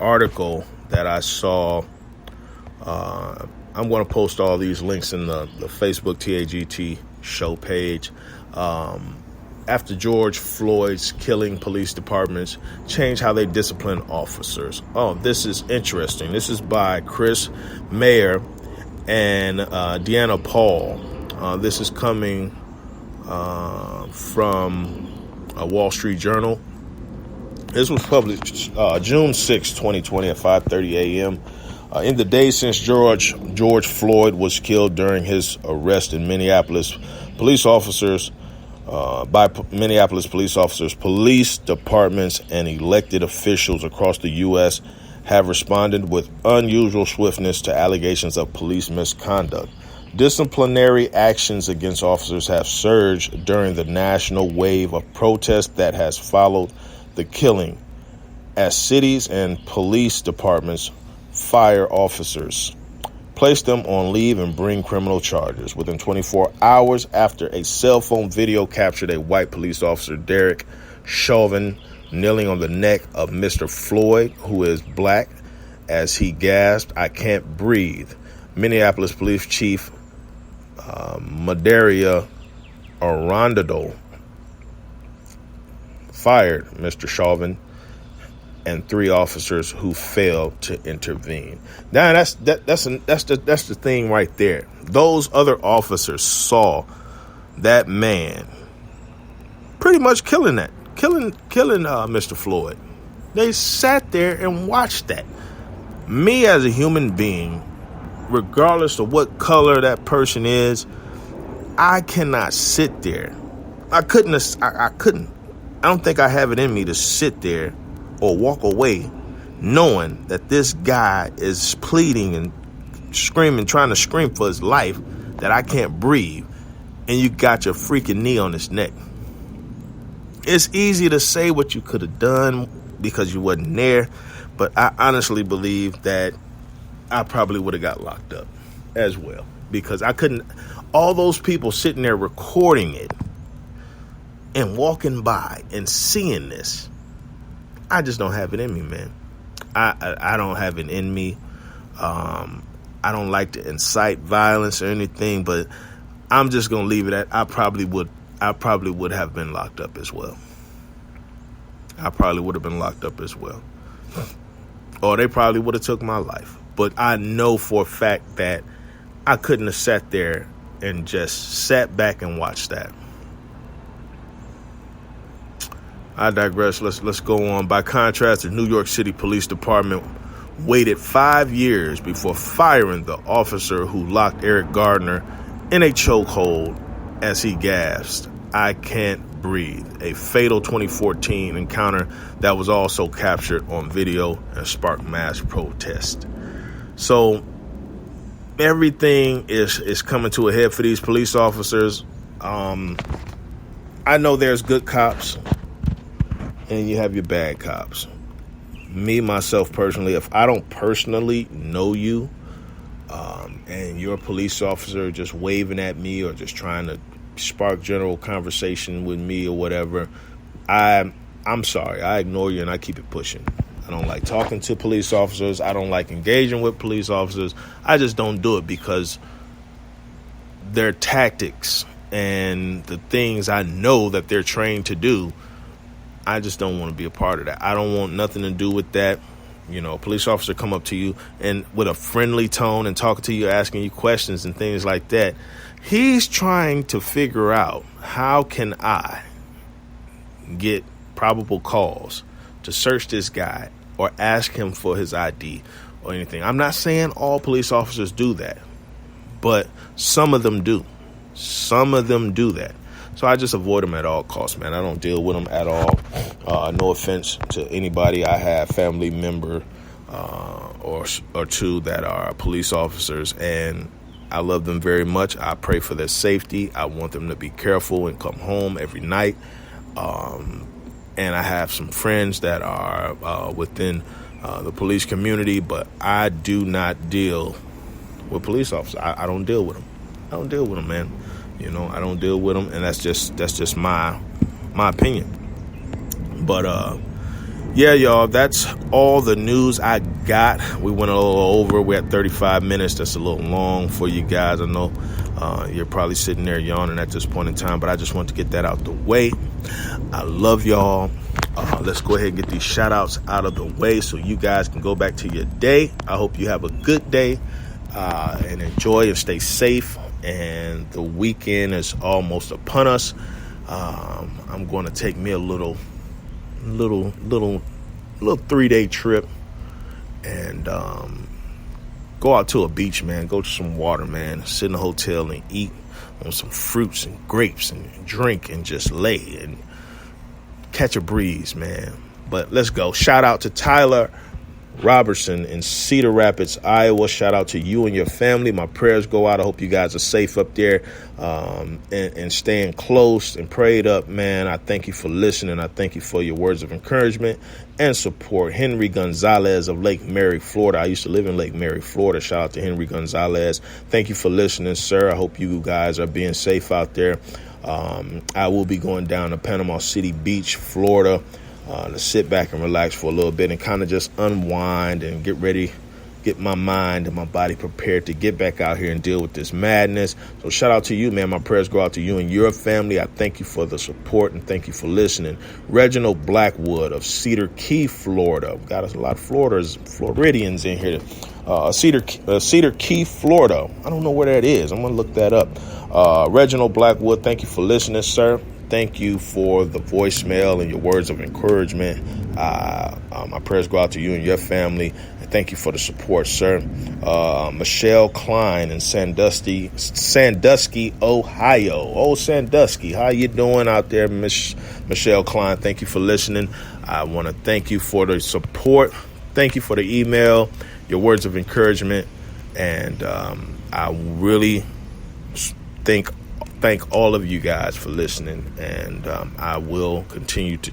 article that I saw. I'm going to post all these links in the Facebook TAGT Show page. After George Floyd's killing, police departments change how they discipline officers. Oh, this is interesting. This is by Chris Mayer and Deanna Paul. This is coming from a Wall Street Journal. This was published June 6, 2020 at 5:30 a.m. In the days since George Floyd was killed during his arrest in Minneapolis, police officers, police departments, and elected officials across the U.S. have responded with unusual swiftness to allegations of police misconduct. Disciplinary actions against officers have surged during the national wave of protest that has followed the killing, as cities and police departments fire officers, place them on leave, and bring criminal charges. Within 24 hours after a cell phone video captured a white police officer, Derek Chauvin, kneeling on the neck of Mr. Floyd, who is black, as he gasped, "I can't breathe." Minneapolis Police Chief Madaria Arondado fired Mr. Chauvin and 3 officers who failed to intervene. Now that's the thing right there. Those other officers saw that man pretty much killing Mr. Floyd. They sat there and watched that. Me as a human being, regardless of what color that person is, I cannot sit there. I couldn't. I don't think I have it in me to sit there or walk away knowing that this guy is pleading and screaming, trying to scream for his life, that I can't breathe, and you got your freaking knee on his neck. It's easy to say what you could have done because you wasn't there, but I honestly believe that I probably would have got locked up as well, because I couldn't. All those people sitting there recording it and walking by and seeing this, I just don't have it in me, man. I don't have it in me. I don't like to incite violence or anything, but I'm just gonna leave it at I probably would have been locked up as well. Or they probably would have took my life. But I know for a fact that I couldn't have sat there and just sat back and watched that. I digress. Let's go on. By contrast, the New York City Police Department waited 5 years before firing the officer who locked Eric Gardner in a chokehold as he gasped, "I can't breathe." A fatal 2014 encounter that was also captured on video and sparked mass protest. So everything is coming to a head for these police officers. I know there's good cops and you have your bad cops. Me, myself, personally, if I don't personally know you, and you're a police officer just waving at me or just trying to spark general conversation with me or whatever, I'm sorry. I ignore you and I keep it pushing. I don't like talking to police officers. I don't like engaging with police officers. I just don't do it because their tactics and the things I know that they're trained to do, I just don't want to be a part of that. I don't want nothing to do with that. You know, a police officer come up to you and with a friendly tone and talking to you, asking you questions and things like that. He's trying to figure out, how can I get probable cause to search this guy or ask him for his ID or anything. I'm not saying all police officers do that, but some of them do. Some of them do that. So I just avoid them at all costs, man. I don't deal with them at all. No offense to anybody. I have family member or two that are police officers, and I love them very much. I pray for their safety. I want them to be careful and come home every night. And I have some friends that are within the police community, but I do not deal with police officers. I don't deal with them. I don't deal with them, man. You know, I don't deal with them, and that's just my opinion. But Yeah, y'all, that's all the news I got. We went a little over. We're at 35 minutes. That's a little long for you guys. I know you're probably sitting there yawning at this point in time, but I just want to get that out the way. I love y'all. Let's go ahead and get these shout outs out of the way so you guys can go back to your day. I hope you have a good day and enjoy and stay safe. And the weekend is almost upon us. I'm going to take me a little 3-day trip and go out to a beach, man. Go to some water, man. Sit in a hotel and eat on some fruits and grapes and drink and just lay and catch a breeze, man. But let's go. Shout out to Tyler Robertson in Cedar Rapids, Iowa. Shout out to you and your family. My prayers go out. I hope you guys are safe up there and staying close and prayed up, man. I thank you for listening. I thank you for your words of encouragement and support. Henry Gonzalez of Lake Mary, Florida. I used to live in Lake Mary, Florida. Shout out to Henry Gonzalez. Thank you for listening, sir. I hope you guys are being safe out there. I will be going down to Panama City Beach, Florida, to sit back and relax for a little bit and kind of just unwind and get my mind and my body prepared to get back out here and deal with this madness. So shout out to you, man. My prayers go out to you and your family. I thank you for the support and thank you for listening. Reginald Blackwood of Cedar Key, Florida. We've got a lot of Floridians in here. Cedar Key, Florida. I don't know where that is. I'm going to look that up. Reginald Blackwood, thank you for listening, sir. Thank you for the voicemail and your words of encouragement. My prayers go out to you and your family. And thank you for the support, sir. Michelle Klein in Sandusky, Ohio. Oh, Sandusky, how you doing out there, Michelle Klein? Thank you for listening. I want to thank you for the support. Thank you for the email, your words of encouragement. And I really thank all of you guys for listening, and I will continue to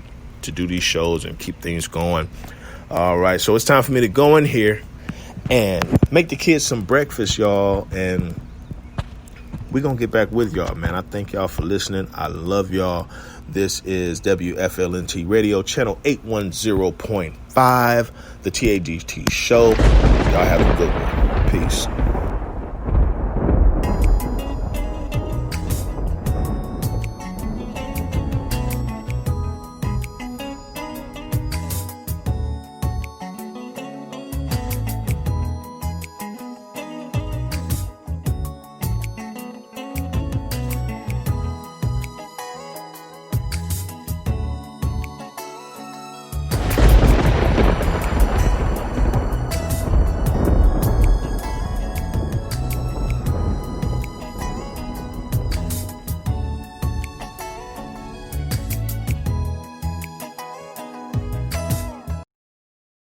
do these shows and keep things going. All right, so it's time for me to go in here and make the kids some breakfast, y'all, and we're going to get back with y'all, man. I thank y'all for listening. I love y'all. This is WFLNT Radio, channel 810.5, the TAGT Show. Y'all have a good one. Peace.